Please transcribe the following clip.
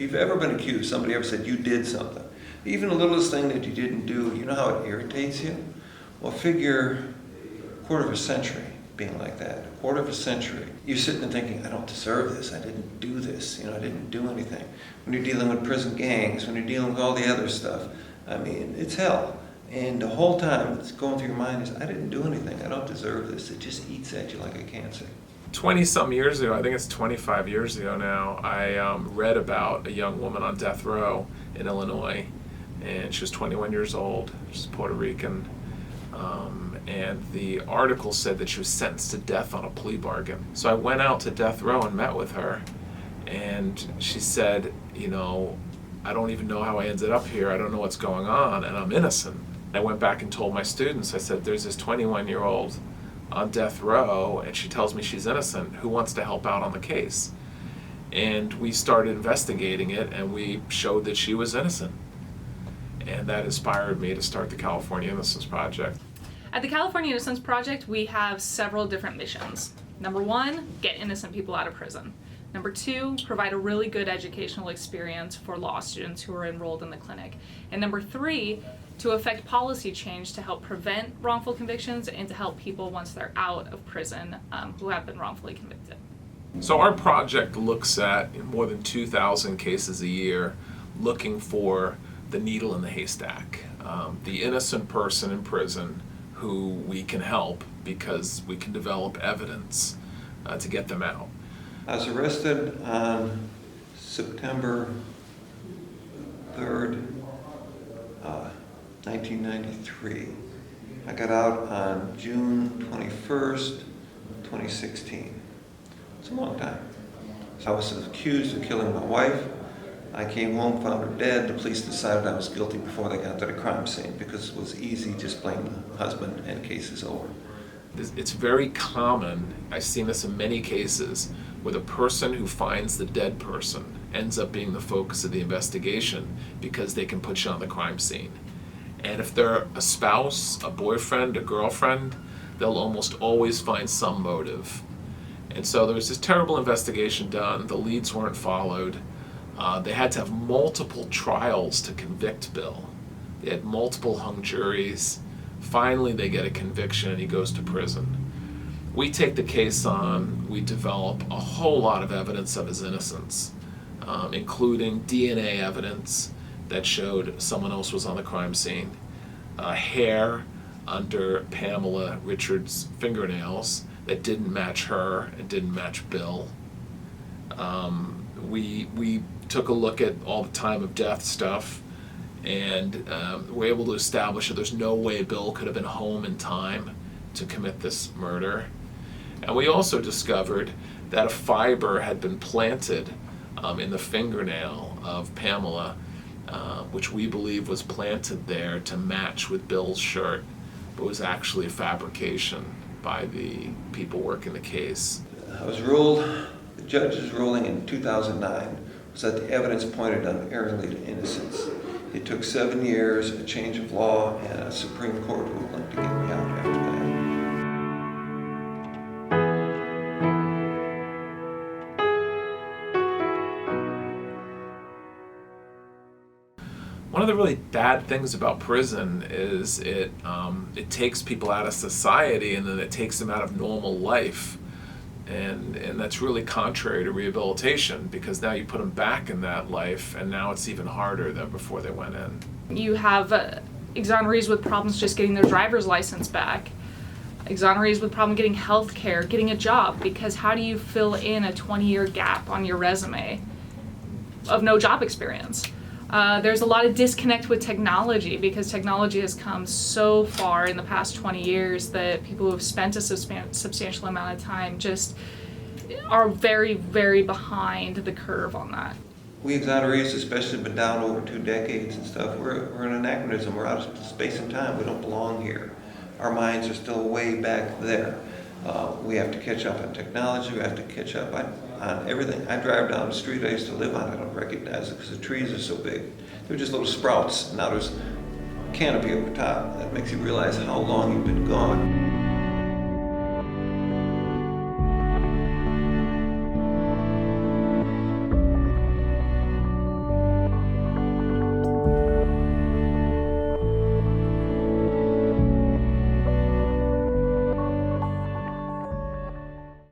If you've ever been accused, somebody ever said you did something, even the littlest thing that you didn't do, you know how it irritates you? Well, figure a quarter of a century being like that, a quarter of a century. You're sitting and thinking, I don't deserve this, I didn't do this, I didn't do anything. When you're dealing with prison gangs, when you're dealing with all the other stuff, I mean, it's hell. And the whole time it's going through your mind is, I didn't do anything, I don't deserve this. It just eats at you like a cancer. 20-some years ago, I think it's 25 years ago now, I read about a young woman on death row in Illinois, and she was 21 years old, she's Puerto Rican, and the article said that she was sentenced to death on a plea bargain. So I went out to death row and met with her, and she said, I don't even know how I ended up here, I don't know what's going on, and I'm innocent. I went back and told my students, I said, there's this 21-year-old on death row, and she tells me she's innocent. Who wants to help out on the case? And we started investigating it, and we showed that she was innocent. And that inspired me to start the California Innocence Project. At the California Innocence Project, we have several different missions. Number 1, get innocent people out of prison. Number 2, provide a really good educational experience for law students who are enrolled in the clinic. And number 3, to affect policy change to help prevent wrongful convictions and to help people once they're out of prison who have been wrongfully convicted. So our project looks at more than 2,000 cases a year, looking for the needle in the haystack, the innocent person in prison who we can help because we can develop evidence to get them out. I was arrested on September 3rd, 1993. I got out on June 21st, 2016. It's a long time. I was accused of killing my wife. I came home, found her dead. The police decided I was guilty before they got to the crime scene because it was easy, just blame the husband and case is over. It's very common, I've seen this in many cases, where the person who finds the dead person ends up being the focus of the investigation because they can put you on the crime scene. And if they're a spouse, a boyfriend, a girlfriend, they'll almost always find some motive. And so there was this terrible investigation done, the leads weren't followed. They had to have multiple trials to convict Bill. They had multiple hung juries. Finally, they get a conviction and he goes to prison. We take the case on, we develop a whole lot of evidence of his innocence, including DNA evidence that showed someone else was on the crime scene, hair under Pamela Richards' fingernails that didn't match her and didn't match Bill. We took a look at all the time of death stuff, and we're able to establish that there's no way Bill could have been home in time to commit this murder. And we also discovered that a fiber had been planted in the fingernail of Pamela, which we believe was planted there to match with Bill's shirt, but was actually a fabrication by the people working the case. I was ruled, the judge's ruling in 2009 was that the evidence pointed unerringly to innocence. It took 7 years, a change of law, and a Supreme Court ruling to get me out after that. One of the really bad things about prison is it takes people out of society and then it takes them out of normal life. And that's really contrary to rehabilitation because now you put them back in that life and now it's even harder than before they went in. You have exonerees with problems just getting their driver's license back, exonerees with problem getting health care, getting a job, because how do you fill in a 20-year gap on your resume of no job experience? There's a lot of disconnect with technology because technology has come so far in the past 20 years that people who have spent a substantial amount of time just are very, very behind the curve on that. We exonerees especially have been down over 2 decades and stuff. We're an anachronism. We're out of space and time. We don't belong here. Our minds are still way back there. We have to catch up on technology. We have to catch up on everything. I drive down the street I used to live on. I don't recognize it because the trees are so big. They're just little sprouts. Now there's a canopy over top. That makes you realize how long you've been gone.